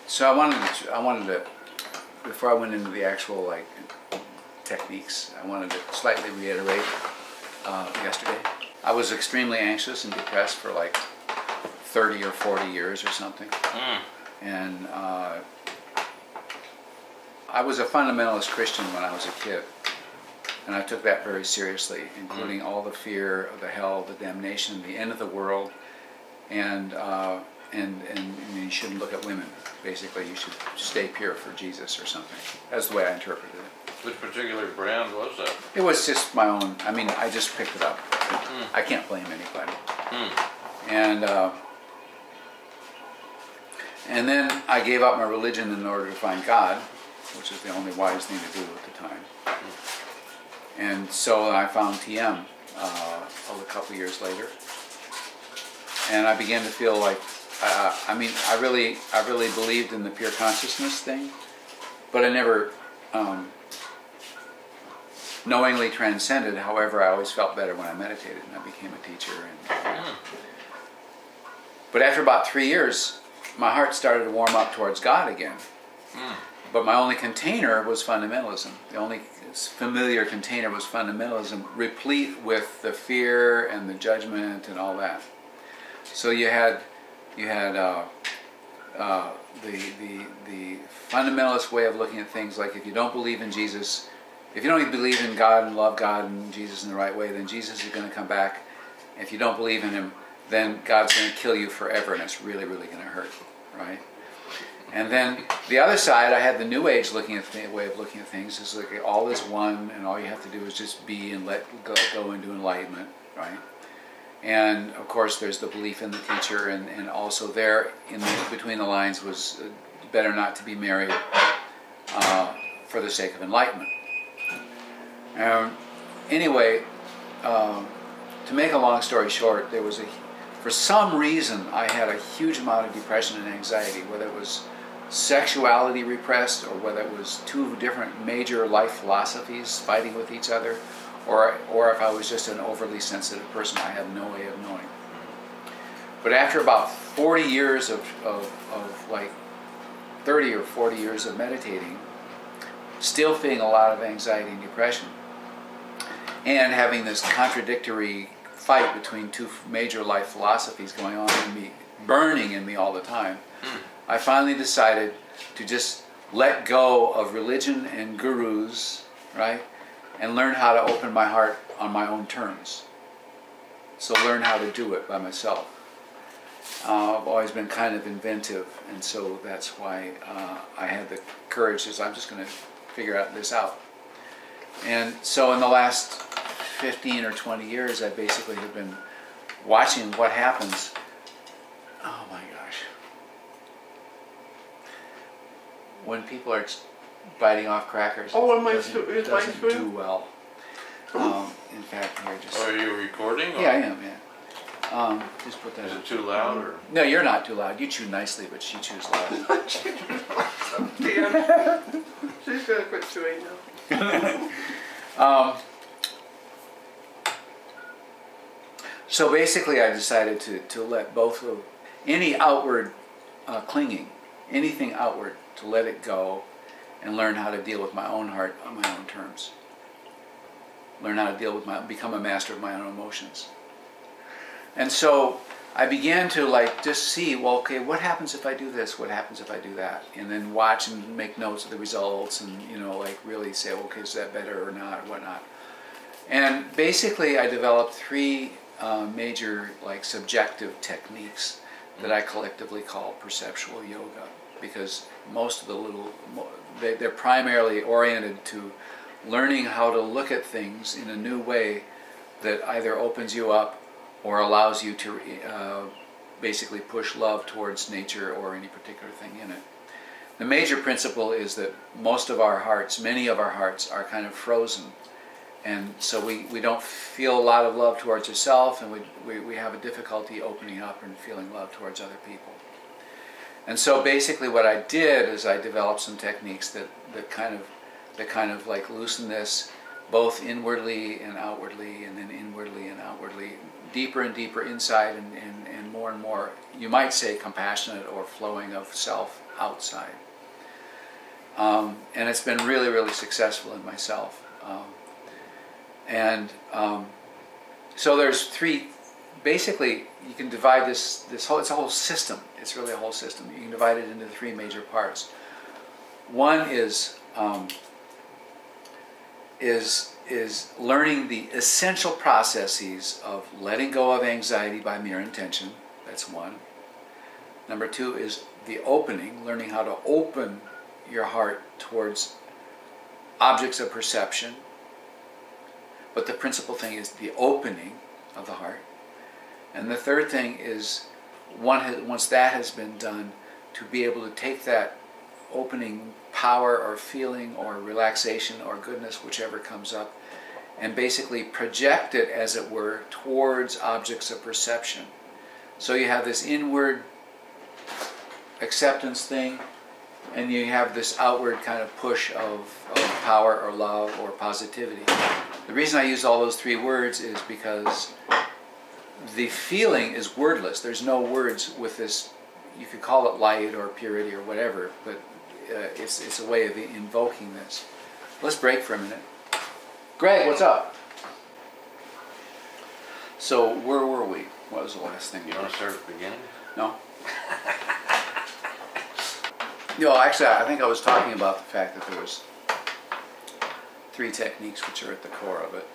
So I wanted to, before I went into the actual like techniques, I wanted to slightly reiterate yesterday. I was extremely anxious and depressed for like 30 or 40 years or something. And I was a fundamentalist Christian when I was a kid. And I took that very seriously, including all the fear of the hell, the damnation, the end of the world, and you shouldn't look at women. Basically, you should stay pure for Jesus or something. That's the way I interpreted it. Which particular brand was that? It was just my own. I mean, I just picked it up. I can't blame anybody. And then I gave up my religion in order to find God, which is the only wise thing to do at the time. And so I found TM a couple years later, and I began to feel like, I mean, I really believed in the pure consciousness thing, but I never knowingly transcended. However, I always felt better when I meditated, and I became a teacher. But after about 3 years, my heart started to warm up towards God again. But my only container was fundamentalism. The only familiar container was fundamentalism, replete with the fear and the judgment and all that. So you had the fundamentalist way of looking at things, like if you don't believe in Jesus, if you don't even believe in God and love God and Jesus in the right way, then Jesus is going to come back. If you don't believe in Him, then God's going to kill you forever, and it's really, really going to hurt, right? And then the other side, I had the New Age way of looking at things. Is like all is one, and all you have to do is just be and let go into enlightenment, right? And of course, there's the belief in the teacher, and also there, between the lines, was better not to be married for the sake of enlightenment. Anyway, to make a long story short, for some reason, I had a huge amount of depression and anxiety, whether it was sexuality repressed, or whether it was two different major life philosophies fighting with each other, or if I was just an overly sensitive person. I have no way of knowing. But after about 40 years of like 30 or 40 years of meditating, still feeling a lot of anxiety and depression, and having this contradictory fight between two major life philosophies going on in me, burning in me all the time, I finally decided to just let go of religion and gurus, right, and learn how to open my heart on my own terms. So learn how to do it by myself. I've always been kind of inventive, and so that's why I had the courage to say, I'm just going to figure this out. And so in the last 15 or 20 years, I basically have been watching what happens. Oh my gosh. When people are biting off crackers, it doesn't do well. In fact, here, just... Are you recording? Or? Yeah, I am, yeah. Just put that... Is it too loud? Or? No, you're not too loud. You chew nicely, but she chews loud. She's going to quit chewing now. So basically I decided to let both of any outward clinging, anything outward, to let it go and learn how to deal with my own heart on my own terms. Learn how to become a master of my own emotions. And so I began to just see, well, okay, what happens if I do this? What happens if I do that? And then watch and make notes of the results, and really say, okay, is that better or not, or whatnot. And basically I developed three major subjective techniques that I collectively call perceptual yoga, because most of they're primarily oriented to learning how to look at things in a new way that either opens you up or allows you to basically push love towards nature or any particular thing in it. The major principle is that many of our hearts are kind of frozen. And so we don't feel a lot of love towards ourselves, and we have a difficulty opening up and feeling love towards other people. And so basically what I did is I developed some techniques that kind of loosen this both inwardly and outwardly, and then inwardly and outwardly, deeper and deeper inside, and more, you might say, compassionate or flowing of self outside. And it's been really, really successful in myself. So there's three, basically you can divide this whole, it's a whole system. It's really a whole system. You can divide it into three major parts. One is learning the essential processes of letting go of anxiety by mere intention. That's one. Number two is the opening, learning how to open your heart towards objects of perception. But the principal thing is the opening of the heart. And the third thing is, once that has been done, to be able to take that opening power or feeling or relaxation or goodness, whichever comes up, and basically project it, as it were, towards objects of perception. So you have this inward acceptance thing, and you have this outward kind of push of power or love or positivity. The reason I use all those three words is because the feeling is wordless. There's no words with this. You could call it light or purity or whatever, but it's a way of invoking this. Let's break for a minute. Greg, what's up? So where were we? What was the last thing? You want to start at the beginning? No. No, actually, I think I was talking about the fact that there was three techniques which are at the core of it.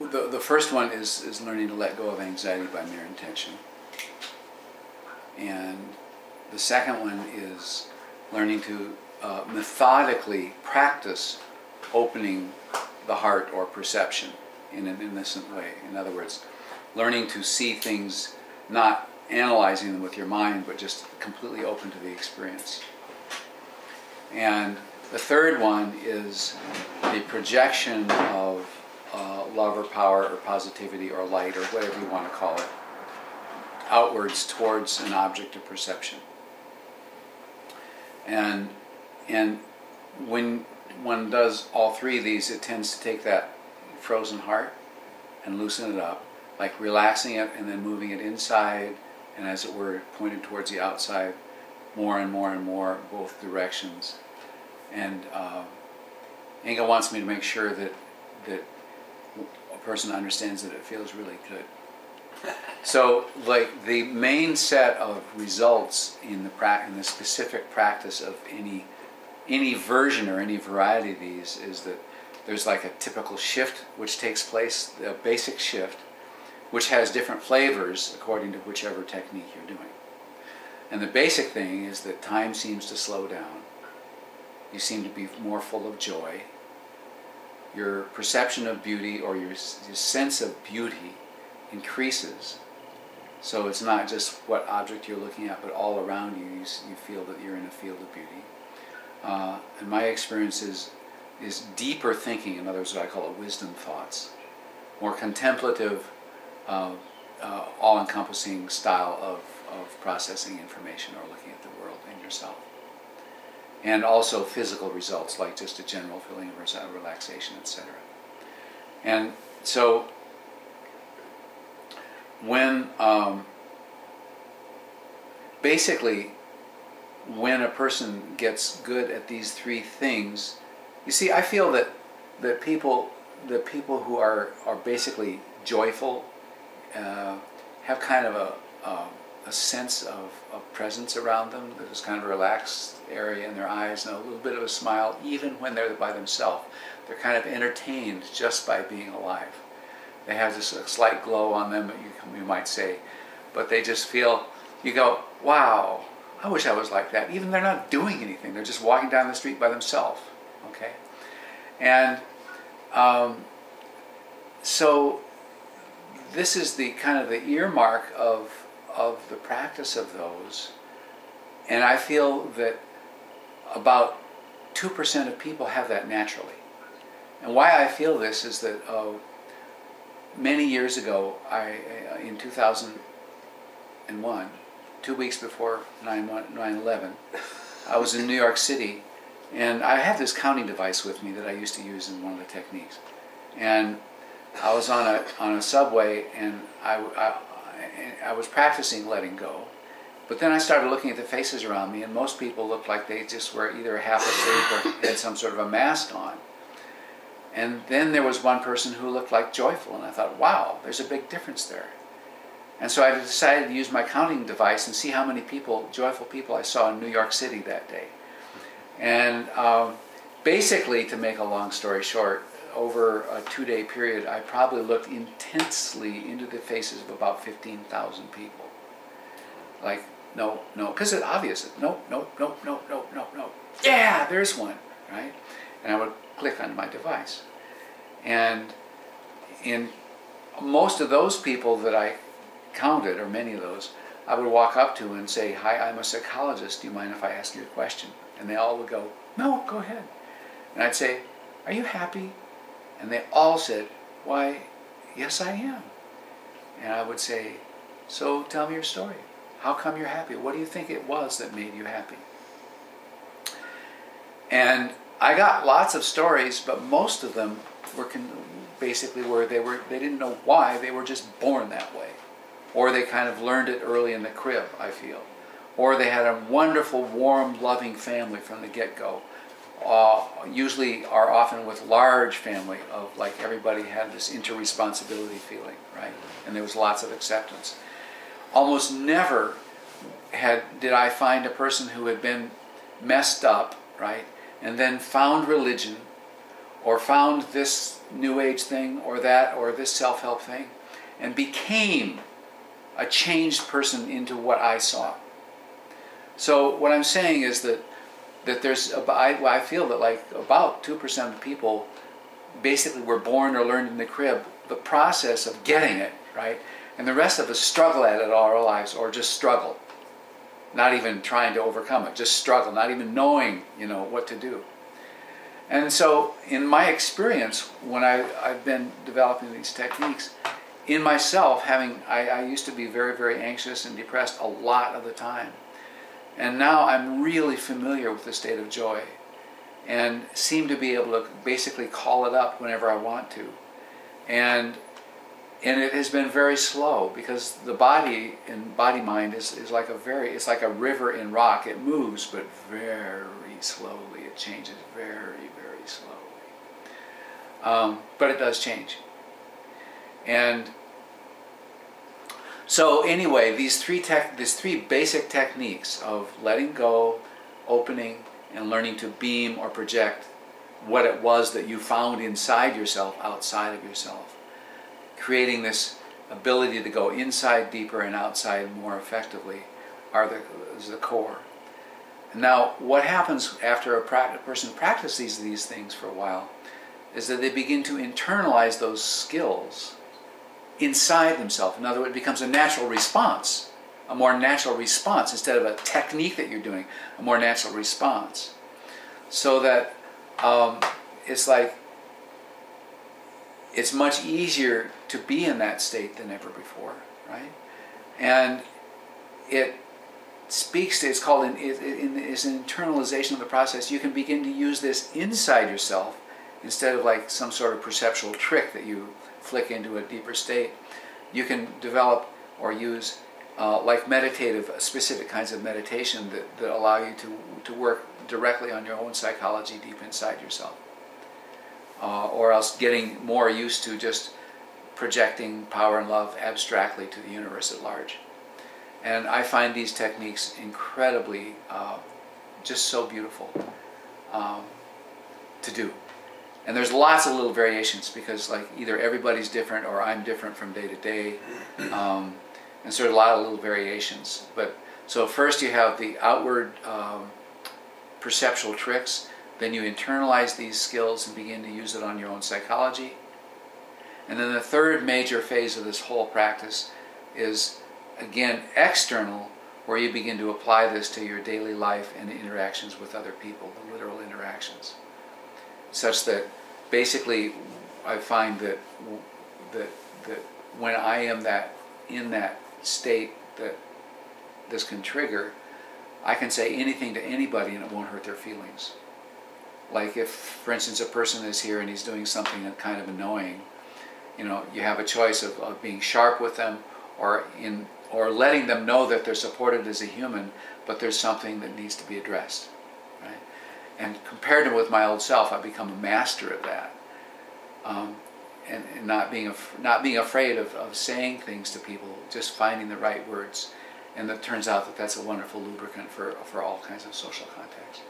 The first one is learning to let go of anxiety by mere intention. And the second one is learning to methodically practice opening the heart or perception in an innocent way. In other words, learning to see things, not analyzing them with your mind, but just completely open to the experience. And the third one is the projection of love or power or positivity or light or whatever you want to call it, outwards towards an object of perception. And when one does all three of these, it tends to take that frozen heart and loosen it up, like relaxing it and then moving it inside, and as it were, pointed towards the outside, more and more and more, both directions. And Inga wants me to make sure that a person understands that it feels really good. So, like, the main set of results in the specific practice of any version or any variety of these is that there's like a typical shift which takes place, a basic shift, which has different flavors according to whichever technique you're doing. And the basic thing is that time seems to slow down. You seem to be more full of joy. Your perception of beauty, or your sense of beauty, increases. So it's not just what object you're looking at, but all around you, you feel that you're in a field of beauty. And my experience is deeper thinking, in other words, what I call it wisdom thoughts, more contemplative, all-encompassing style of processing information or looking at the world and yourself. And also physical results, like just a general feeling of relaxation, etc. And so when basically when a person gets good at these three things, you see, I feel that people who are basically joyful have kind of a sense of presence around them. There's kind of a relaxed area in their eyes and a little bit of a smile, even when they're by themselves. They're kind of entertained just by being alive. They have this slight glow on them, you might say, but they just feel, you go, wow, I wish I was like that. Even they're not doing anything. They're just walking down the street by themselves. Okay? And so this is the kind of the earmark of the practice of those. And I feel that about 2% of people have that naturally. And why I feel this is that many years ago, in 2001, 2 weeks before 9/11, I was in New York City And I have this counting device with me that I used to use in one of the techniques. And I was on a subway, and I was practicing letting go. But then I started looking at the faces around me, and most people looked like they just were either half asleep or had some sort of a mask on. And then there was one person who looked like joyful, and I thought, wow, there's a big difference there. And so I decided to use my counting device and see how many people, joyful people, I saw in New York City that day. And basically, to make a long story short, over a 2-day period, I probably looked intensely into the faces of about 15,000 people. Like, no, because it's obvious. No. Yeah, there's one, right? And I would click on my device. And in most of those people that I counted, or many of those, I would walk up to and say, hi, I'm a psychologist. Do you mind if I ask you a question? And they all would go, no, go ahead. And I'd say, are you happy? And they all said, why, yes, I am. And I would say, so tell me your story. How come you're happy? What do you think it was that made you happy? And I got lots of stories, but most of them were basically where they didn't know why, they were just born that way. Or they kind of learned it early in the crib, I feel. Or they had a wonderful, warm, loving family from the get-go. Usually are often with large family of like everybody had this inter-responsibility feeling, right? And there was lots of acceptance. Almost never did I find a person who had been messed up, right, and then found religion, or found this New Age thing, or that, or this self-help thing, and became a changed person into what I saw. So what I'm saying is that I feel that like about 2% of people basically were born or learned in the crib the process of getting it, right? And the rest of us struggle at it all our lives, or just struggle. Not even trying to overcome it, just struggle, not even knowing, what to do. And so in my experience, when I've been developing these techniques, in myself, I used to be very, very anxious and depressed a lot of the time. And now I'm really familiar with the state of joy and seem to be able to basically call it up whenever I want to. And it has been very slow, because the body and body-mind is like it's like a river in rock. It moves, but very slowly. It changes very, very slowly. But it does change. And so anyway, these three basic techniques of letting go, opening, and learning to beam or project what it was that you found inside yourself, outside of yourself, creating this ability to go inside deeper and outside more effectively is the core. Now, what happens after a person practices these things for a while is that they begin to internalize those skills inside themselves. In other words, it becomes a natural response, a more natural response, instead of a technique that you're doing, a more natural response. So that it's like, it's much easier to be in that state than ever before, right? And it speaks to, it's an internalization of the process. You can begin to use this inside yourself instead of like some sort of perceptual trick that you flick into a deeper state. You can develop or use like specific kinds of meditation that allow you to work directly on your own psychology deep inside yourself. Or else getting more used to just projecting power and love abstractly to the universe at large. And I find these techniques incredibly, just so beautiful to do. And there's lots of little variations, because like either everybody's different or I'm different from day to day. And so there's a lot of little variations. But so first you have the outward perceptual tricks. Then you internalize these skills and begin to use it on your own psychology. And then the third major phase of this whole practice is, again, external, where you begin to apply this to your daily life and interactions with other people, the literal interactions. Such that basically I find that when I am in that state that this can trigger, I can say anything to anybody and it won't hurt their feelings. Like if, for instance, a person is here and he's doing something kind of annoying, you know, you have a choice of being sharp with them, or letting them know that they're supported as a human, but there's something that needs to be addressed, right? And compared to with my old self, I've become a master of that, and not being afraid of saying things to people, just finding the right words, and it turns out that that's a wonderful lubricant for all kinds of social contacts.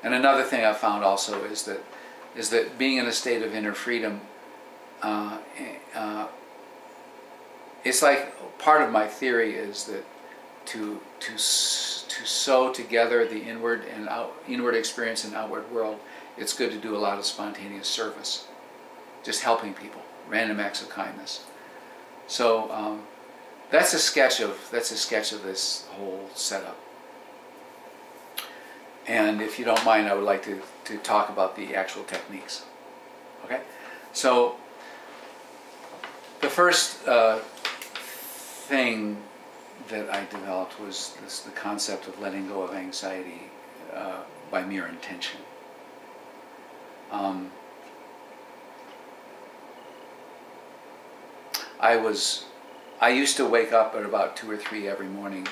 And another thing I've found also is that being in a state of inner freedom, it's like part of my theory is that to sew together the inward experience and outward world, it's good to do a lot of spontaneous service, just helping people, random acts of kindness. So that's a sketch of this whole setup. And if you don't mind, I would like to talk about the actual techniques. Okay? So the first thing that I developed was the concept of letting go of anxiety by mere intention. I used to wake up at about 2 or 3 every morning,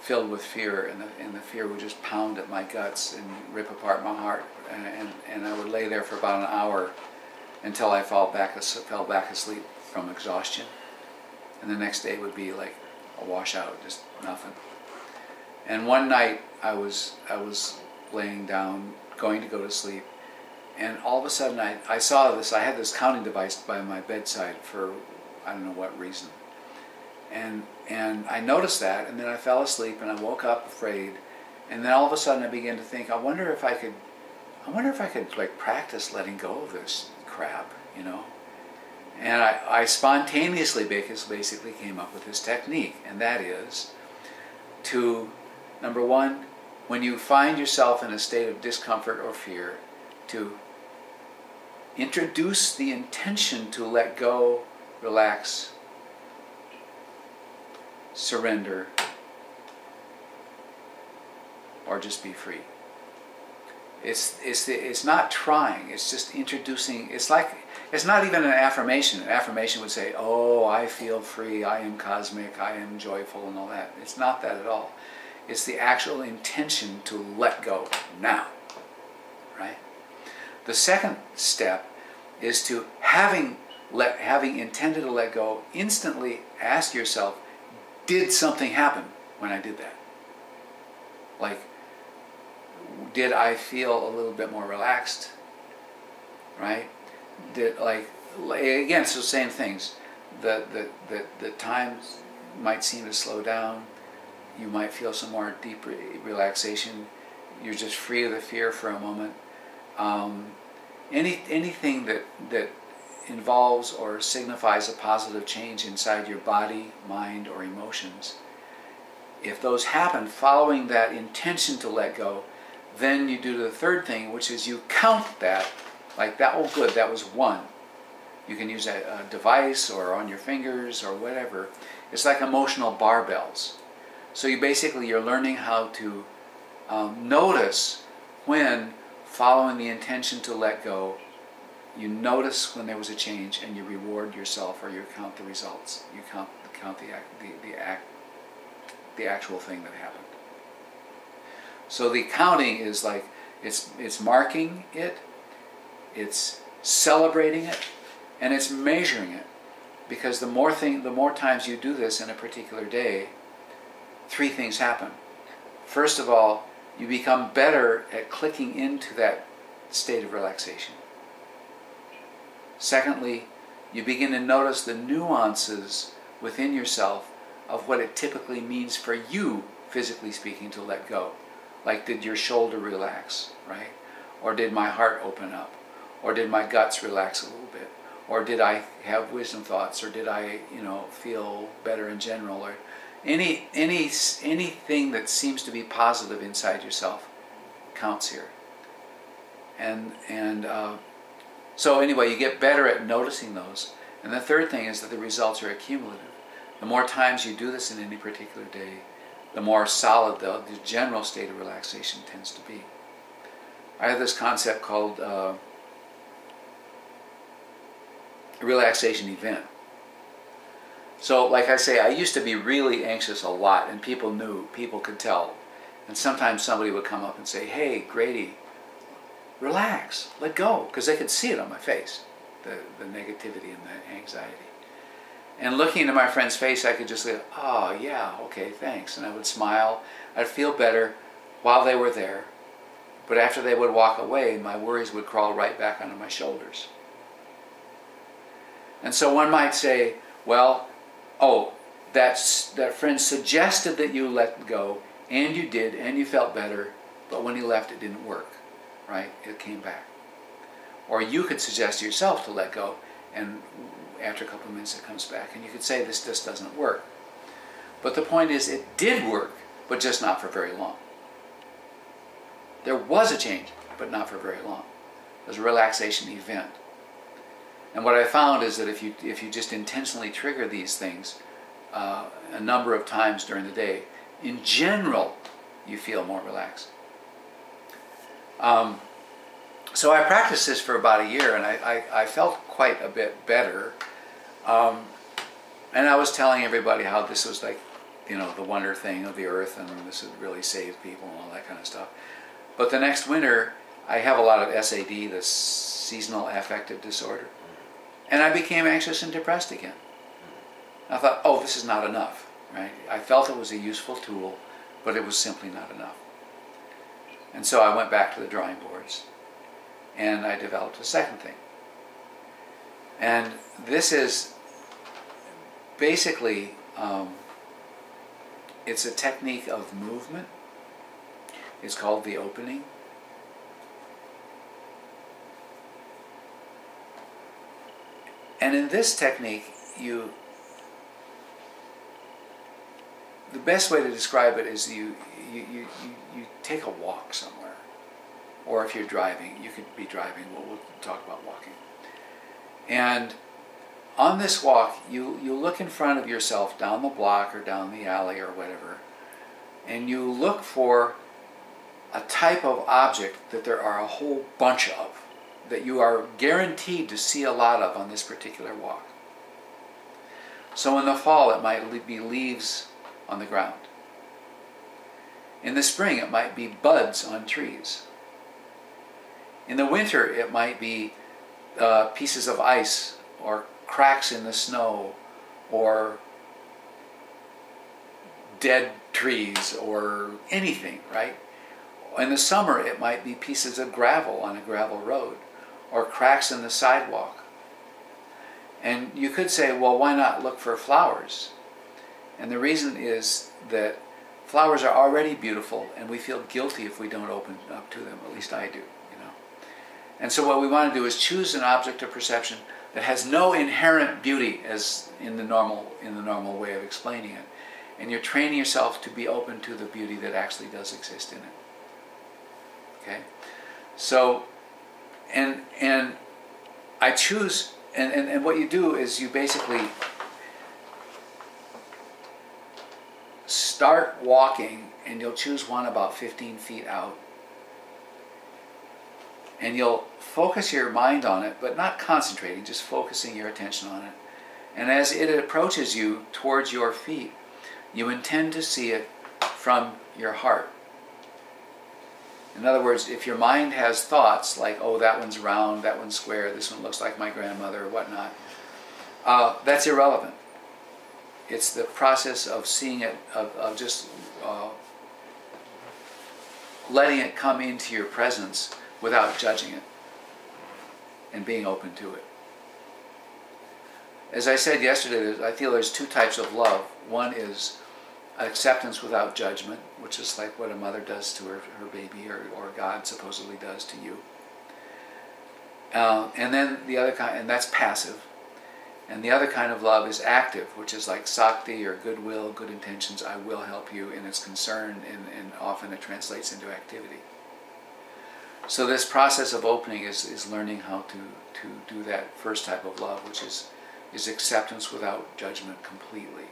filled with fear, and the fear would just pound at my guts and rip apart my heart, and I would lay there for about an hour until I fell back asleep from exhaustion, and the next day would be like a washout, just nothing. And one night I was laying down, going to go to sleep, and all of a sudden I saw this. I had this counting device by my bedside for I don't know what reason. And I noticed that, and then I fell asleep, and I woke up afraid, and then all of a sudden I began to think, I wonder if I could like practice letting go of this crap, you know. And I spontaneously basically came up with this technique, and that is to, number one, when you find yourself in a state of discomfort or fear, to introduce the intention to let go, relax, surrender, or just be free. It's not trying. It's just introducing. It's not even an affirmation. An affirmation would say, "Oh, I feel free. I am cosmic. I am joyful," and all that. It's not that at all. It's the actual intention to let go now. Right. The second step is to having intended to let go, instantly ask yourself, did something happen when I did that? Like, did I feel a little bit more relaxed? Right? Again, so same things. The times might seem to slow down. You might feel some more deep relaxation. You're just free of the fear for a moment. Anything that involves or signifies a positive change inside your body, mind, or emotions, if those happen following that intention to let go, then you do the third thing, which is you count that, like that, oh good, that was one. You can use a device or on your fingers or whatever. It's like emotional barbells. So you're learning how to notice when, following the intention to let go, you notice when there was a change, and you reward yourself, or you count the results. You count the actual thing that happened. So the counting is like it's marking it, it's celebrating it, and it's measuring it. Because the more times you do this in a particular day, 3 things happen. First of all, you become better at clicking into that state of relaxation. Secondly, you begin to notice the nuances within yourself of what it typically means for you, physically speaking, to let go. Like, did your shoulder relax, right? Or did my heart open up? Or did my guts relax a little bit? Or did I have wisdom thoughts? Or did I, feel better in general? Or anything that seems to be positive inside yourself counts here. So anyway, you get better at noticing those. And the third thing is that the results are accumulative. The more times you do this in any particular day, the more solid the general state of relaxation tends to be. I have this concept called a relaxation event. So, like I say, I used to be really anxious a lot, and people knew, people could tell. And sometimes somebody would come up and say, "Hey, Grady, relax, let go," because they could see it on my face, the negativity and the anxiety. And looking into my friend's face, I could just say, "Oh, yeah, okay, thanks." And I would smile. I'd feel better while they were there. But after they would walk away, my worries would crawl right back onto my shoulders. And so one might say, well, oh, that friend suggested that you let go, and you did, and you felt better, but when he left, it didn't work, right? It came back. Or you could suggest to yourself to let go, and after a couple of minutes it comes back. And you could say this just doesn't work. But the point is, it did work, but just not for very long. There was a change, but not for very long. It was a relaxation event. And what I found is that if you just intentionally trigger these things a number of times during the day, in general, you feel more relaxed. So I practiced this for about a year, and I felt quite a bit better. And I was telling everybody how this was like, the wonder thing of the earth, and this would really save people and all that kind of stuff. But the next winter, I have a lot of SAD, the seasonal affective disorder. And I became anxious and depressed again. I thought, oh, this is not enough, right? I felt it was a useful tool, but it was simply not enough. And so I went back to the drawing boards, and I developed a second thing. And this is basically, it's a technique of movement. It's called the opening. And in this technique, the best way to describe it is you take a walk somewhere. Or if you're driving, you could be driving, we'll talk about walking. And on this walk, you look in front of yourself down the block or down the alley or whatever, and you look for a type of object that there are a whole bunch of, that you are guaranteed to see a lot of on this particular walk. So in the fall, it might be leaves on the ground. In the spring, it might be buds on trees. In the winter, it might be pieces of ice or cracks in the snow or dead trees or anything, right? In the summer, it might be pieces of gravel on a gravel road or cracks in the sidewalk. And you could say, well, why not look for flowers? And the reason is that flowers are already beautiful, and we feel guilty if we don't open up to them. At least I do, And so what we want to do is choose an object of perception that has no inherent beauty, as in the normal way of explaining it. And you're training yourself to be open to the beauty that actually does exist in it. Okay? So, and I choose, and what you do is you basically start walking, and you'll choose one about 15 feet out. And you'll focus your mind on it, but not concentrating, just focusing your attention on it. And as it approaches you towards your feet, you intend to see it from your heart. In other words, if your mind has thoughts like, oh, that one's round, that one's square, this one looks like my grandmother, or whatnot, that's irrelevant. It's the process of seeing it, of just letting it come into your presence without judging it and being open to it. As I said yesterday, I feel there's two types of love. One is acceptance without judgment, which is like what a mother does to her baby, or God supposedly does to you. And then the other kind, and that's passive. And the other kind of love is active, which is like sakti or goodwill, good intentions, I will help you, and it's concern, and often it translates into activity. So this process of opening is learning how to do that first type of love, which is acceptance without judgment completely.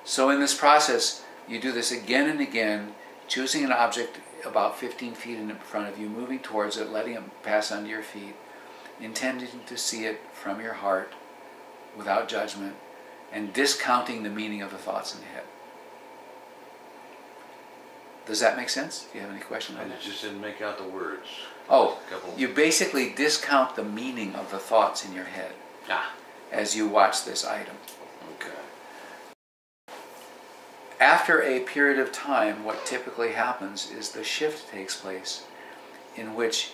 So in this process, you do this again and again, choosing an object about 15 feet in front of you, moving towards it, letting it pass under your feet, intending to see it from your heart without judgment, and discounting the meaning of the thoughts in the head. Does that make sense? Do you have any question on I that? just didn't make out the words. Oh, Couple. you basically discount the meaning of the thoughts in your head as you watch this item. Okay. After a period of time, what typically happens is the shift takes place in which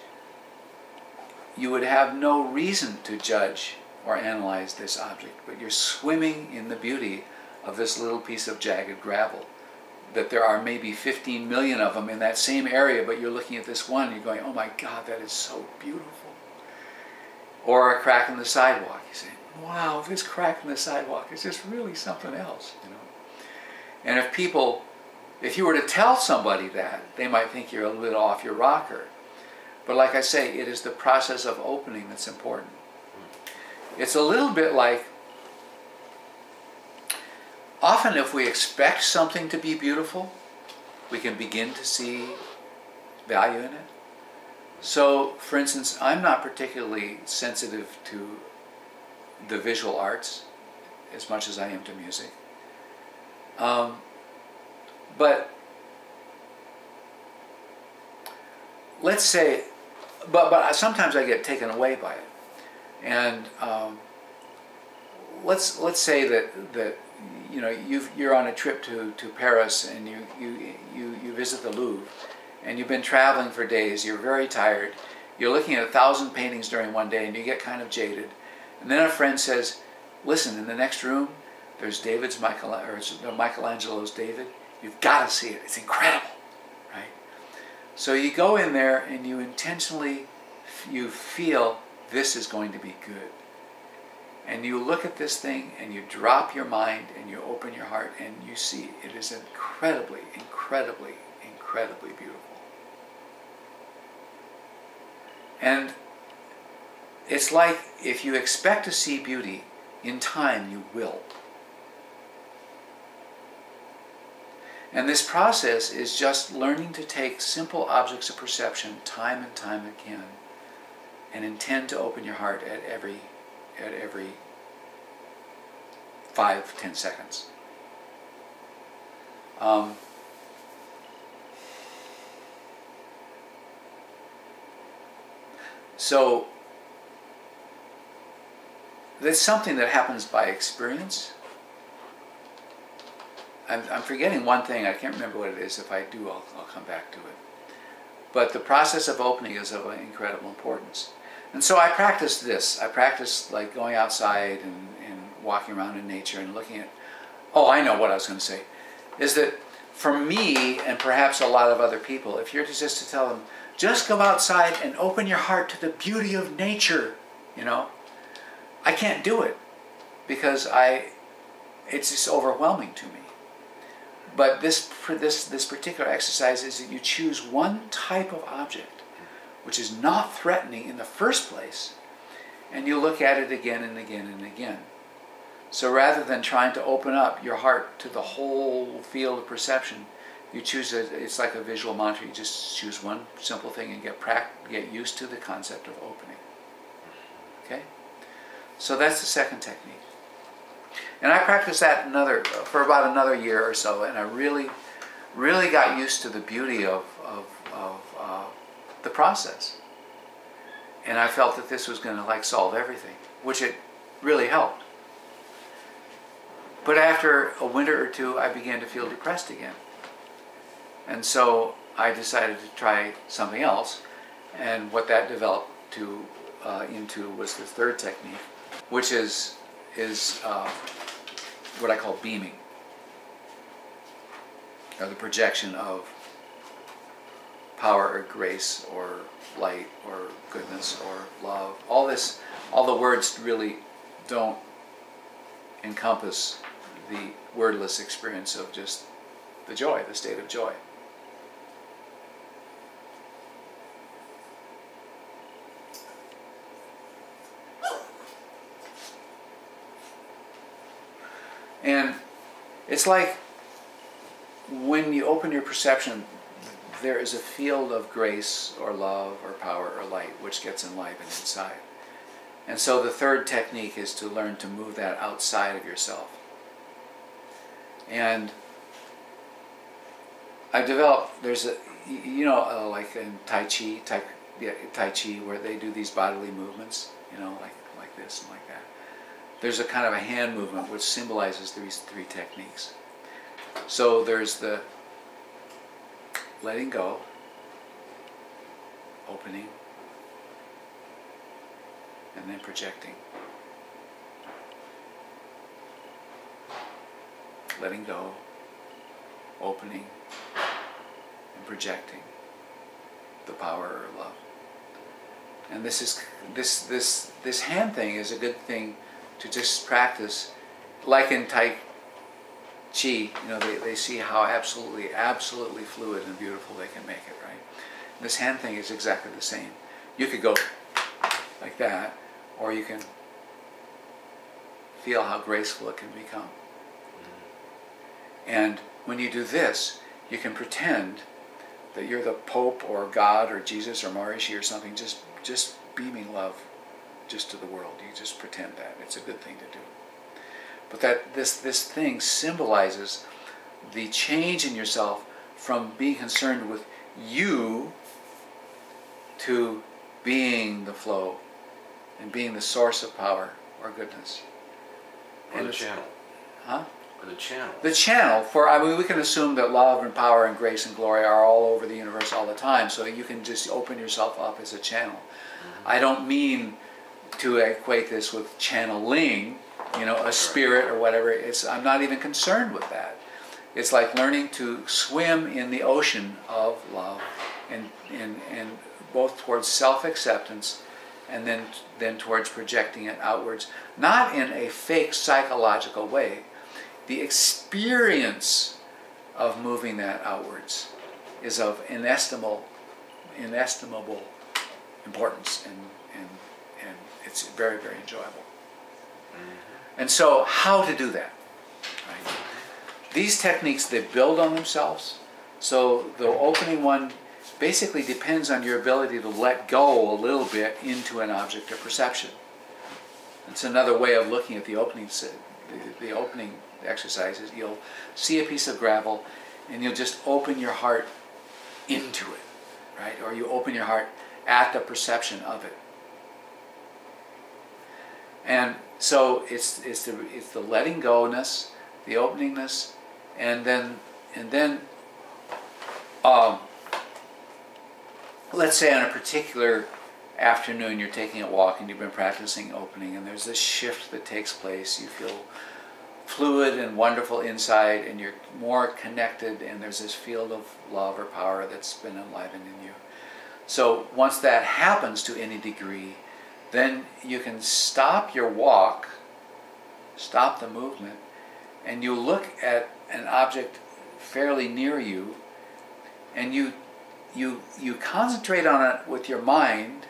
you would have no reason to judge or analyze this object, but you're swimming in the beauty of this little piece of jagged gravel. That there are maybe 15 million of them in that same area, but you're looking at this one and you're going, oh my God, that is so beautiful. Or a crack in the sidewalk. You say, wow, this crack in the sidewalk is just really something else, you know. And if you were to tell somebody that, they might think you're a little off your rocker. But like I say, it is the process of opening that's important. It's a little bit like, often if we expect something to be beautiful, we can begin to see value in it. So, for instance, I'm not particularly sensitive to the visual arts as much as I am to music. But let's say, but sometimes I get taken away by it. And let's say that you know you're on a trip to Paris and you visit the Louvre, and you've been traveling for days. You're very tired. You're looking at 1,000 paintings during one day, and you get kind of jaded. And then a friend says, "Listen, in the next room, there's Michelangelo's David. You've got to see it. It's incredible, right?" So you go in there and you intentionally, you feel this is going to be good. And you look at this thing and you drop your mind and you open your heart and you see it is incredibly, incredibly, incredibly beautiful. And it's like if you expect to see beauty, in time you will. And this process is just learning to take simple objects of perception time and time again and intend to open your heart at every 5-10 seconds. So that's something that happens by experience. I'm forgetting one thing. I can't remember what it is. If I do, I'll come back to it. But the process of opening is of incredible importance. And so I practice this. I practice like going outside and walking around in nature and looking at, oh, I know what I was going to say, is that for me and perhaps a lot of other people, if you're just to tell them, just go outside and open your heart to the beauty of nature, you know, I can't do it because it's just overwhelming to me. But this particular exercise is that you choose one type of object which is not threatening in the first place, and you look at it again and again and again. So rather than trying to open up your heart to the whole field of perception, you choose it's like a visual mantra. You just choose one simple thing and get used to the concept of opening. Okay? So that's the second technique. And I practiced that for about another year or so, and I really, really got used to the beauty of the process. And I felt that this was going to solve everything, which it really helped. But after a winter or two, I began to feel depressed again. And so I decided to try something else, and what that developed into was the third technique, which is what I call beaming, or the projection of power or grace or light or goodness or love. All the words really don't encompass the wordless experience of just the joy, the state of joy. And it's like when you open your perception, there is a field of grace or love or power or light which gets enlivened inside. And so the third technique is to learn to move that outside of yourself. And I've developed, there's a, like in Tai Chi, where they do these bodily movements, like this and like that. There's a kind of a hand movement which symbolizes these three techniques. So there's the letting go, opening, and then projecting. Letting go, opening, and projecting the power or love. And this hand thing is a good thing to just practice, like in Tai Chi. They see how absolutely fluid and beautiful they can make it, right? This hand thing is exactly the same. You could go like that, or you can feel how graceful it can become. And when you do this, you can pretend that you're the Pope or God or Jesus or Maharishi or something, just beaming love just to the world. You just pretend that. It's a good thing to do. But that this thing symbolizes the change in yourself from being concerned with you to being the flow and being the source of power or goodness. Or the channel. Huh? Or the channel. The channel for, we can assume that love and power and grace and glory are all over the universe all the time, so you can just open yourself up as a channel. Mm-hmm. I don't mean to equate this with channeling, a spirit or whatever. I'm not even concerned with that. It's like learning to swim in the ocean of love, and both towards self-acceptance and then towards projecting it outwards, not in a fake psychological way. The experience of moving that outwards is of inestimable importance, and it's very, very enjoyable. Mm-hmm. And so, how to do that? Right? These techniques, they build on themselves. So the opening one basically depends on your ability to let go a little bit into an object of perception. It's another way of looking at the opening exercise. Is you'll see a piece of gravel and you'll just open your heart into it, right? Or you open your heart at the perception of it. And so it's the letting go-ness, the openingness, and then let's say on a particular afternoon you're taking a walk and you've been practicing opening, and there's this shift that takes place. You feel fluid and wonderful inside, and you're more connected, and there's this field of love or power that's been enlivened in you. So once that happens to any degree, then you can stop your walk, stop the movement, and you look at an object fairly near you, and you concentrate on it with your mind.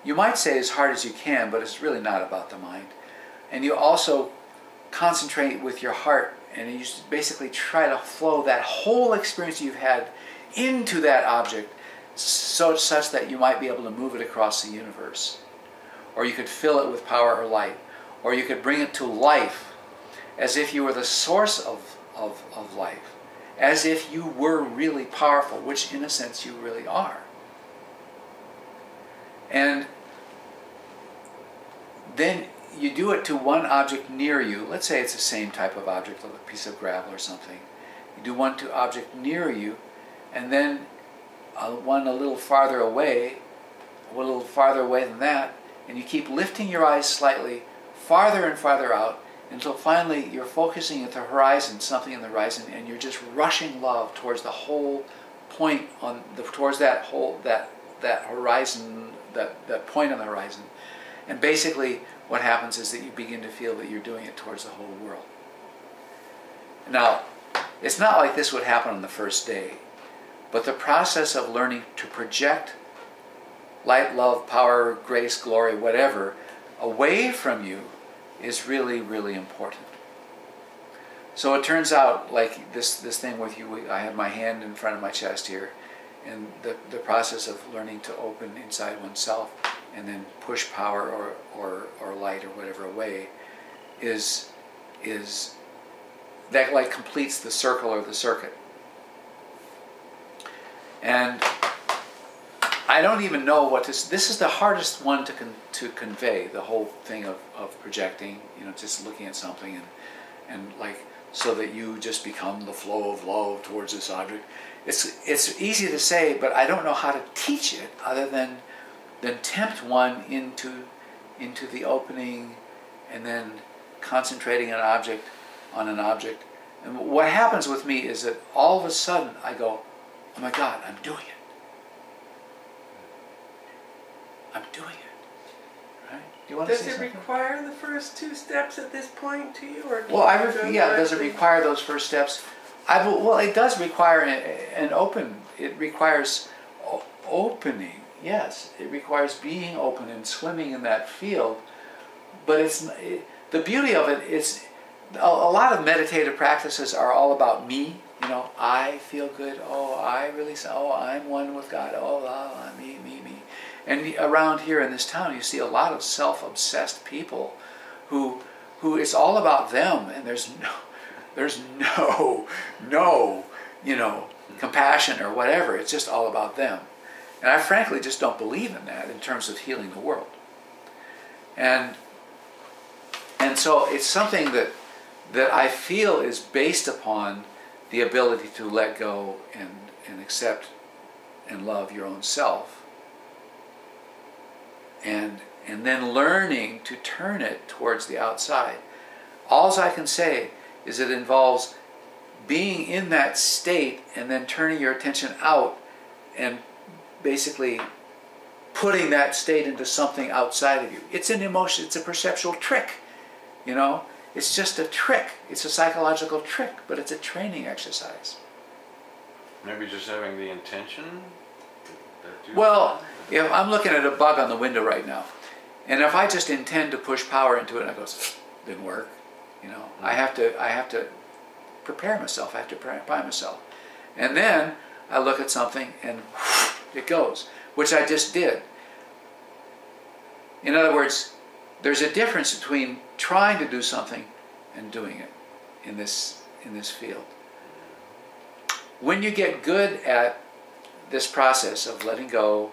You might say as hard as you can, but it's really not about the mind. And you also concentrate with your heart, and you just basically try to flow that whole experience you've had into that object, such that you might be able to move it across the universe. Or you could fill it with power or light. Or you could bring it to life as if you were the source of life. As if you were really powerful, which in a sense you really are. And then you do it to one object near you. Let's say it's the same type of object, like a piece of gravel or something. You do one to object near you, and then one a little farther away than that, and you keep lifting your eyes slightly farther and farther out until finally you're focusing at the horizon, something in the horizon, and you're just rushing love towards the whole point towards that horizon, that point on the horizon. And basically what happens is that you begin to feel that you're doing it towards the whole world. Now, it's not like this would happen on the first day, but the process of learning to project light, love, power, grace, glory, whatever, away from you is really, really important. So it turns out, like this thing with you, I have my hand in front of my chest here, and the process of learning to open inside oneself and then push power or light or whatever away is that like completes the circle or the circuit. And I don't even know what this is the hardest one to convey, the whole thing of projecting, just looking at something and like, so that you just become the flow of love towards this object. It's easy to say, but I don't know how to teach it other than tempt one into the opening and then concentrating on an object. And what happens with me is that all of a sudden I go, oh my God, I'm doing it. I'm doing it. Right? Do you want to say something? Does it require the first two steps at this point to you? Or does it require those first steps? Well, it does require an open. It requires opening. Yes, it requires being open and swimming in that field. But the beauty of it is a lot of meditative practices are all about me. I feel good. Oh, I'm one with God. Oh, me. And around here in this town, you see a lot of self-obsessed people who it's all about them, and there's no compassion or whatever. It's just all about them. And I frankly just don't believe in that in terms of healing the world. And so it's something that I feel is based upon the ability to let go and accept and love your own self. And then learning to turn it towards the outside. All I can say is it involves being in that state and then turning your attention out and basically putting that state into something outside of you. It's an emotion, it's a perceptual trick, It's just a trick. It's a psychological trick, but it's a training exercise. Maybe just having the intention? Well, if I'm looking at a bug on the window right now, and if I just intend to push power into it, and I go, didn't work, I have to prepare myself. I have to prepare myself, and then I look at something and it goes, which I just did. In other words, there's a difference between trying to do something and doing it in this field. When you get good at this process of letting go,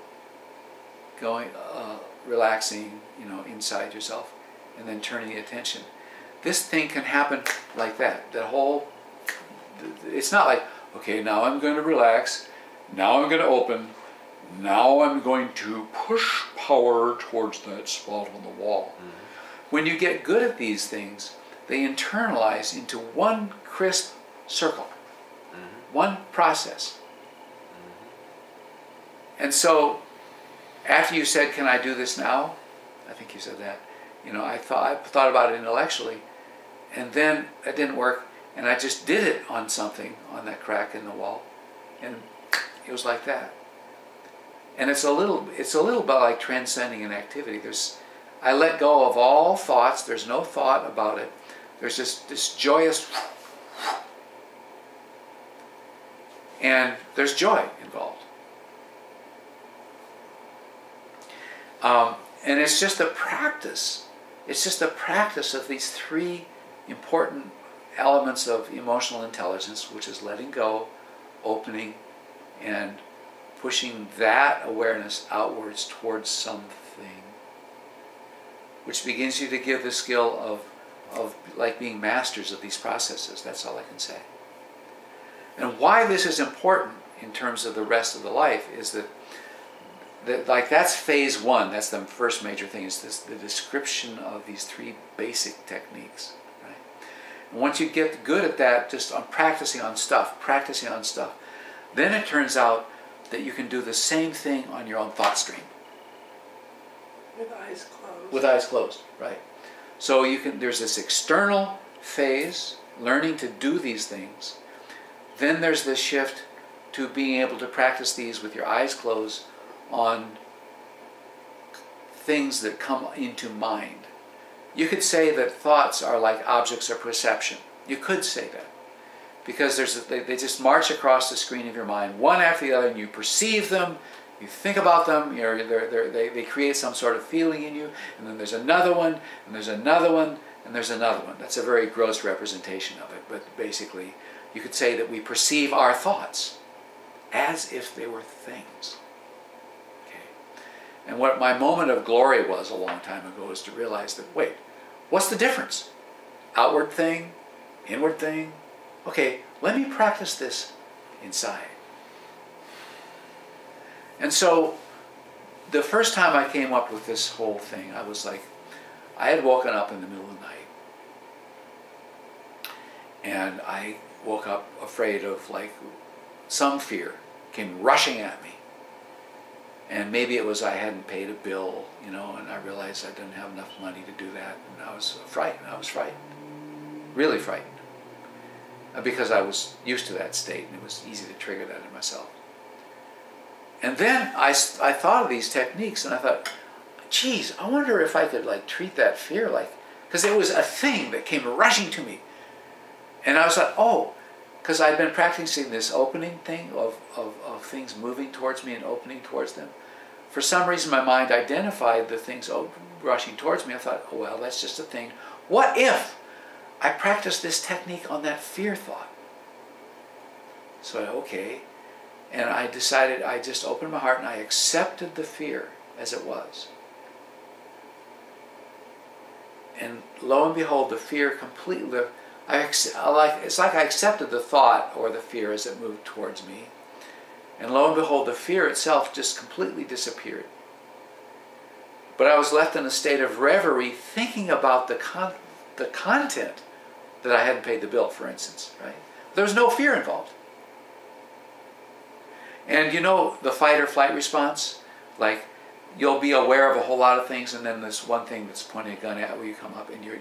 relaxing, inside yourself, and then turning the attention, this thing can happen like that. It's not like, okay, now I'm going to relax, now I'm going to open, now I'm going to push power towards that spot on the wall. Mm-hmm. When you get good at these things, they internalize into one crisp circle, one process. And so, after you said, "Can I do this now?" I think you said that. I thought about it intellectually, and then it didn't work, and I just did it on something, on that crack in the wall, and it was like that. And it's a little bit like transcending an activity. I let go of all thoughts. There's no thought about it. There's just this joyous, and there's joy involved. And it's just a practice. It's just a practice of these three important elements of emotional intelligence, which is letting go, opening, and pushing that awareness outwards towards something, which begins you to give the skill of like being masters of these processes. That's all I can say. And why this is important in terms of the rest of the life is that that's phase one. That's the first major thing, is the description of these three basic techniques. Right? And once you get good at that, just on practicing on stuff, then it turns out that you can do the same thing on your own thought stream. With eyes closed. With eyes closed, right. So there's this external phase, learning to do these things. Then there's this shift to being able to practice these with your eyes closed on things that come into mind. You could say that thoughts are like objects of perception. You could say that. because they just march across the screen of your mind, one after the other, and you perceive them, you think about them, they create some sort of feeling in you, and then there's another one, and there's another one, and there's another one. That's a very gross representation of it, but basically you could say that we perceive our thoughts as if they were things. Okay? And what my moment of glory was a long time ago is to realize that, wait, what's the difference? Outward thing, inward thing. Okay, let me practice this inside. And so the first time I came up with this whole thing, I was like, I had woken up in the middle of the night. And I woke up afraid of, like, some fear came rushing at me. And maybe it was I hadn't paid a bill, you know, and I realized I didn't have enough money to do that. And I was frightened. I was frightened. Really frightened. Because I was used to that state, and it was easy to trigger that in myself. And then I thought of these techniques, and I thought, geez, I wonder if I could, like, treat that fear like, because it was a thing that came rushing to me. And I was like, oh, because I'd been practicing this opening thing of things moving towards me and opening towards them. For some reason, my mind identified the things rushing towards me. I thought, oh, well, that's just a thing. What if I practiced this technique on that fear thought? So, okay. And I decided, I just opened my heart and I accepted the fear as it was. And lo and behold, the fear completely, it's like I accepted the thought or the fear as it moved towards me. And lo and behold, the fear itself just completely disappeared. But I was left in a state of reverie thinking about the content that I hadn't paid the bill, for instance, right? There was no fear involved. And you know the fight or flight response? Like, you'll be aware of a whole lot of things, and then this one thing that's pointing a gun at where you come up, and you're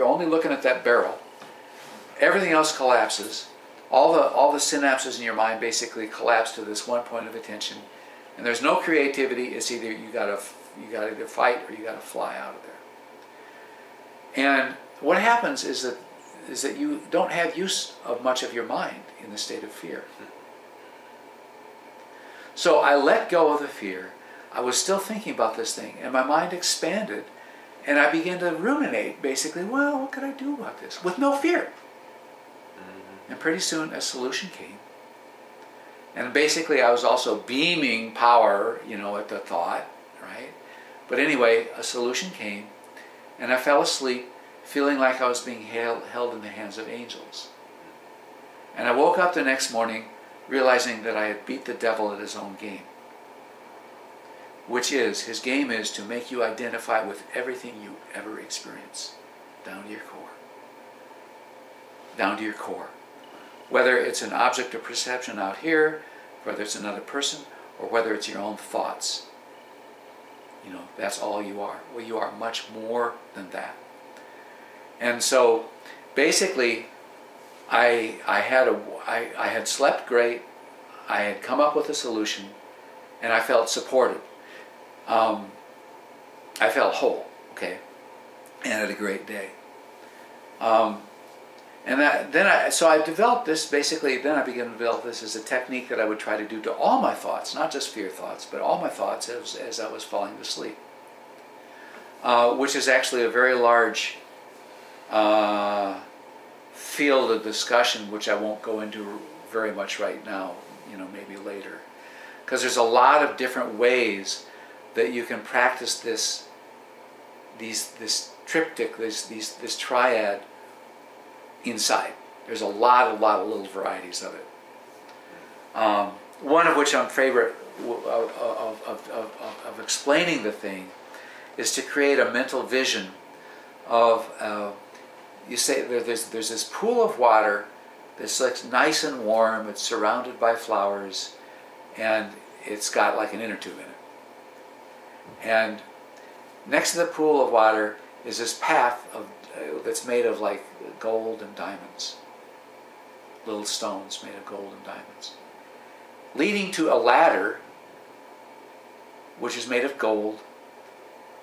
only looking at that barrel. Everything else collapses. All the synapses in your mind basically collapse to this one point of attention, and there's no creativity. It's either you gotta either fight or you gotta fly out of there. And what happens is that you don't have use of much of your mind in the state of fear. So I let go of the fear. I was still thinking about this thing, and my mind expanded, and I began to ruminate, basically, well, what could I do about this? With no fear. And pretty soon a solution came. And basically I was also beaming power, you know, at the thought, right? But anyway, a solution came, and I fell asleep feeling like I was being held in the hands of angels. And I woke up the next morning realizing that I had beat the devil at his own game. Which is, his game is to make you identify with everything you ever experience, down to your core. Down to your core. Whether it's an object of perception out here, whether it's another person, or whether it's your own thoughts. You know, that's all you are. Well, you are much more than that. And so, basically, I had slept great, I had come up with a solution, and I felt supported. I felt whole, okay, and had a great day. So I developed this, basically, then I began to develop this as a technique that I would try to do to all my thoughts, not just fear thoughts, but all my thoughts as I was falling to sleep. Which is actually a very large field of discussion, which I won't go into very much right now, you know, maybe later. Because there's a lot of different ways that you can practice this triptych, this triad inside. There's a lot of little varieties of it. One of which I'm favorite of explaining the thing is to create a mental vision of, you say there's this pool of water that's like nice and warm, it's surrounded by flowers, and it's got like an inner tube in it. And next to the pool of water is this path that's made of like gold and diamonds. Little stones made of gold and diamonds. Leading to a ladder which is made of gold,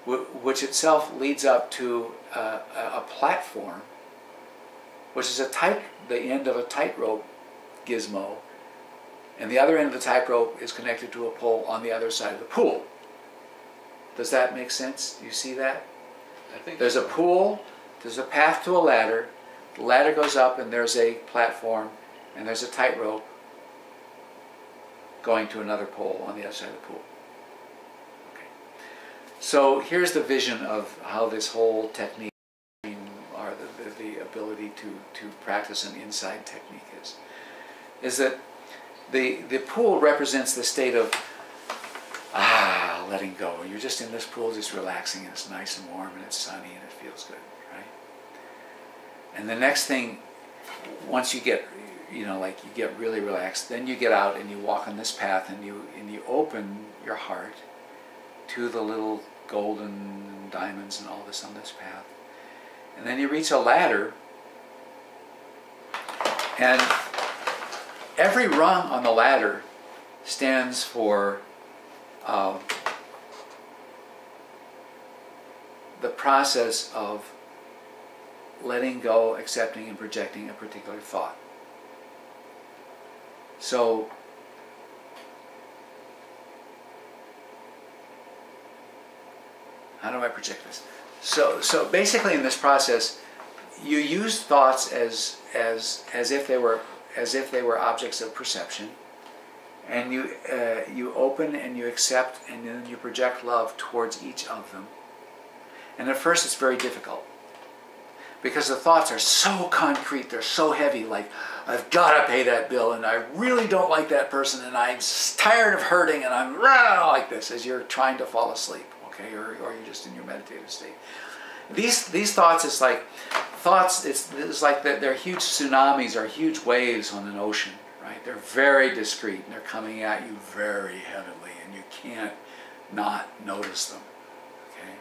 which itself leads up to a platform which is the end of a tightrope gizmo, and the other end of the tightrope is connected to a pole on the other side of the pool. Does that make sense? Do you see that? I think There's a so. pool, there's a path to a ladder, the ladder goes up and there's a platform, and there's a tightrope going to another pole on the other side of the pool. Okay. So here's the vision of how this whole technique, or the ability to practice an inside technique is that the pool represents the state of letting go. You're just in this pool, just relaxing, and it's nice and warm, and it's sunny, and it feels good, right? And the next thing, once you get, like you get really relaxed, then you get out and you walk on this path, and you open your heart to the little golden diamonds and all this on this path. And then you reach a ladder, and every rung on the ladder stands for the process of letting go, accepting, and projecting a particular thought. So how do I project this? So basically, in this process, you use thoughts as if they were objects of perception, and you open and you accept, and then you project love towards each of them. And at first, it's very difficult because the thoughts are so concrete, they're so heavy. Like, I've got to pay that bill, and I really don't like that person, and I'm tired of hurting, and I'm like this as you're trying to fall asleep. Okay, or you're just in your meditative state. These thoughts, it's like they're huge tsunamis or huge waves on an ocean, right? They're very discreet, and they're coming at you very heavily, and you can't not notice them. Okay,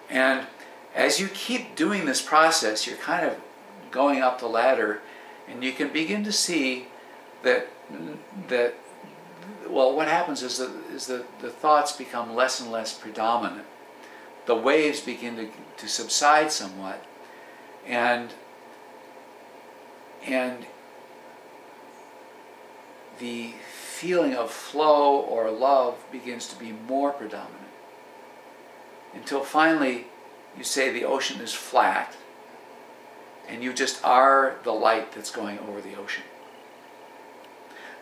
and as you keep doing this process, you're kind of going up the ladder, and you can begin to see that well, what happens is that the thoughts become less and less predominant. The waves begin to subside somewhat, and the feeling of flow or love begins to be more predominant, until finally you say the ocean is flat, and you just are the light that's going over the ocean.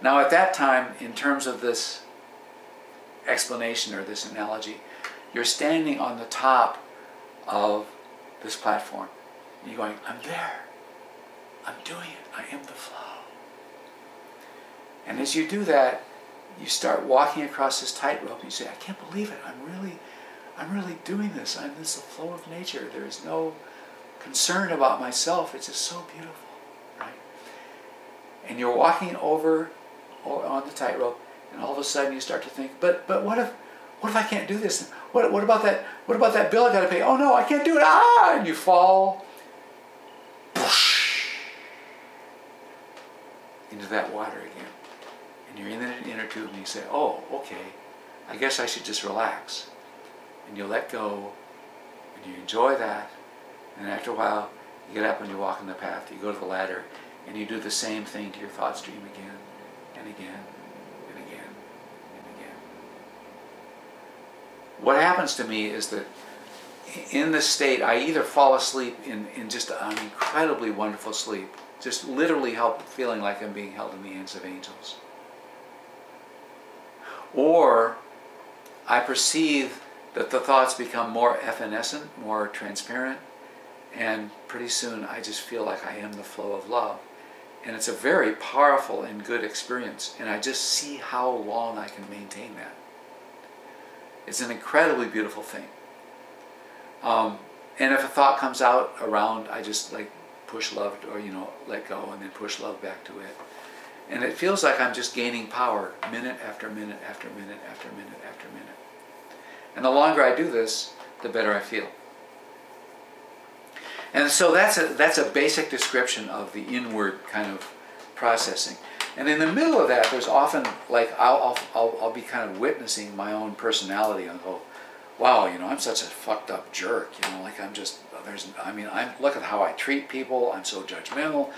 Now, at that time, in terms of this explanation or this analogy, you're standing on the top of this platform. And you're going, I'm there. I'm doing it. I am the flow. And as you do that, you start walking across this tightrope, and you say, I can't believe it. I'm really doing this. This is the flow of nature. There is no concern about myself. It's just so beautiful, right? And you're walking over on the tightrope, and all of a sudden you start to think, but what if I can't do this? What about that bill I got to pay? Oh no, I can't do it! And you fall into that water again, and you're in the inner tube, and you say, oh, okay, I guess I should just relax, and you let go, and you enjoy that, and after a while you get up and you walk on the path, you go to the ladder, and you do the same thing to your thought stream again and again and again and again. What happens to me is that in this state, I either fall asleep in just an incredibly wonderful sleep, just literally feeling like I'm being held in the hands of angels, or I perceive that the thoughts become more evanescent, more transparent, and pretty soon I just feel like I am the flow of love. And it's a very powerful and good experience, and I just see how long I can maintain that. It's an incredibly beautiful thing. And if a thought comes out around, I just like push love, or let go, and then push love back to it. And it feels like I'm just gaining power minute after minute after minute after minute after minute. And the longer I do this, the better I feel. And so that's a basic description of the inward kind of processing. And in the middle of that, there's often like I'll be kind of witnessing my own personality and go, wow, I'm such a fucked up jerk, like I'm just look at how I treat people. I'm so judgmental,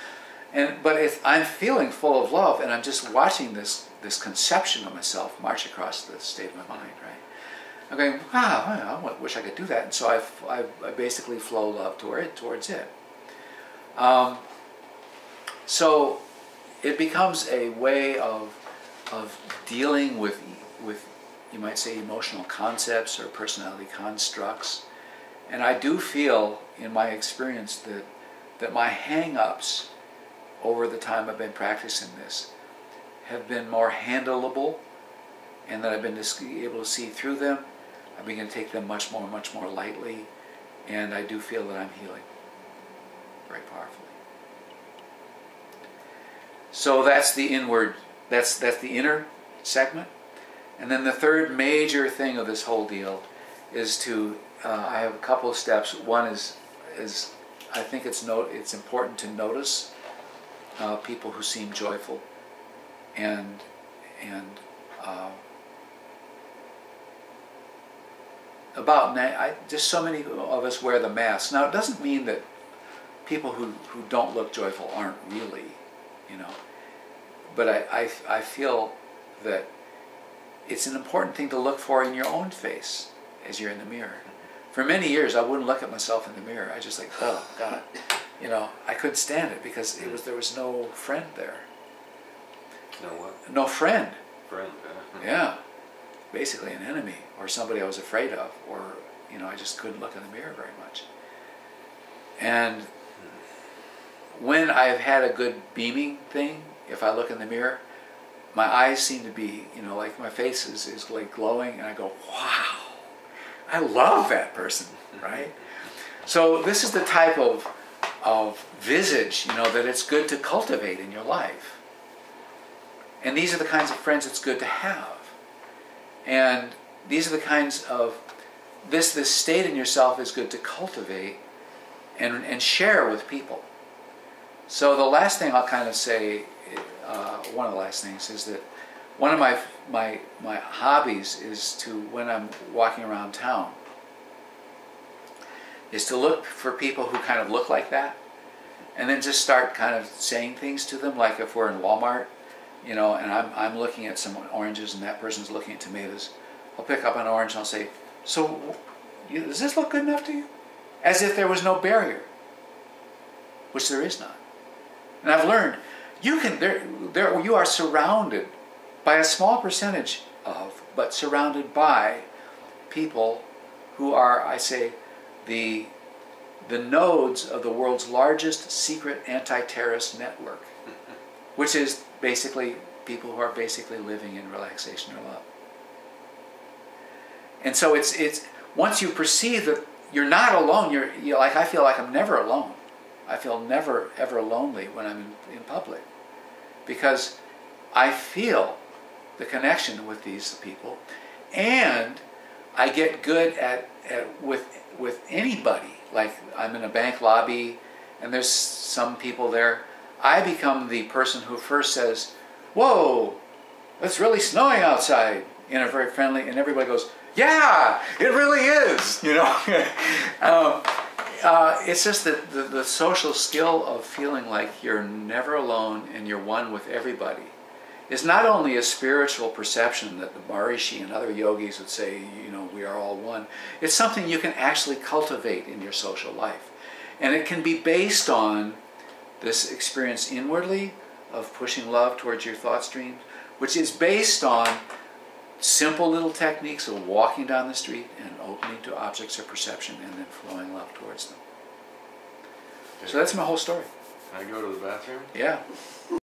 but if I'm feeling full of love, and I'm just watching this conception of myself march across the state of my mind, right? I'm going, wow, I wish I could do that, and so I basically flow love towards it. So it becomes a way of dealing with you might say emotional concepts or personality constructs. And I do feel in my experience that my hang-ups over the time I've been practicing this have been more handleable, and that I've been able to see through them. I've been going to take them much more lightly, and I do feel that I'm healing very powerfully. So that's the inward, that's the inner segment. And then the third major thing of this whole deal is to, I have a couple of steps. One is I think it's important to notice people who seem joyful, and just so many of us wear the mask. Now, it doesn't mean that people who don't look joyful aren't really, but I feel that it's an important thing to look for in your own face as you're in the mirror. For many years, I wouldn't look at myself in the mirror. I just oh God, I couldn't stand it because there was no friend there. No what? No friend. Friend. Yeah, basically an enemy or somebody I was afraid of, or I just couldn't look in the mirror very much. And when I've had a good beaming thing, if I look in the mirror, my eyes seem to be, like my face is like glowing, and I go, wow, I love that person, right? So this is the type of visage, that it's good to cultivate in your life. And these are the kinds of friends it's good to have. And these are the kinds of, this state in yourself is good to cultivate and share with people. So the last thing I'll kind of say, one of the last things is that one of my hobbies is to, when I'm walking around town, is to look for people who kind of look like that, and then just start kind of saying things to them, like if we're in Walmart, and I'm looking at some oranges and that person's looking at tomatoes, I'll pick up an orange and I'll say, so does this look good enough to you? As if there was no barrier, which there is not. And I've learned you are surrounded by a small percentage of, but surrounded by people who are, I say, the nodes of the world's largest secret anti-terrorist network, which is basically people who are basically living in relaxation or love. And so it's once you perceive that you're not alone, you're like, I feel like I'm never alone. I feel never ever lonely when I'm in public, because I feel the connection with these people, and I get good at with anybody. Like I'm in a bank lobby and there's some people there, I become the person who first says, "Whoa, it's really snowing outside," in a very friendly, and everybody goes, "Yeah, it really is," It's just that the social skill of feeling like you're never alone and you're one with everybody is not only a spiritual perception that the Maharishi and other yogis would say, we are all one. It's something you can actually cultivate in your social life. And it can be based on this experience inwardly of pushing love towards your thought streams, which is based on simple little techniques of walking down the street and opening to objects of perception and then flowing love towards them. So that's my whole story. Can I go to the bathroom? Yeah.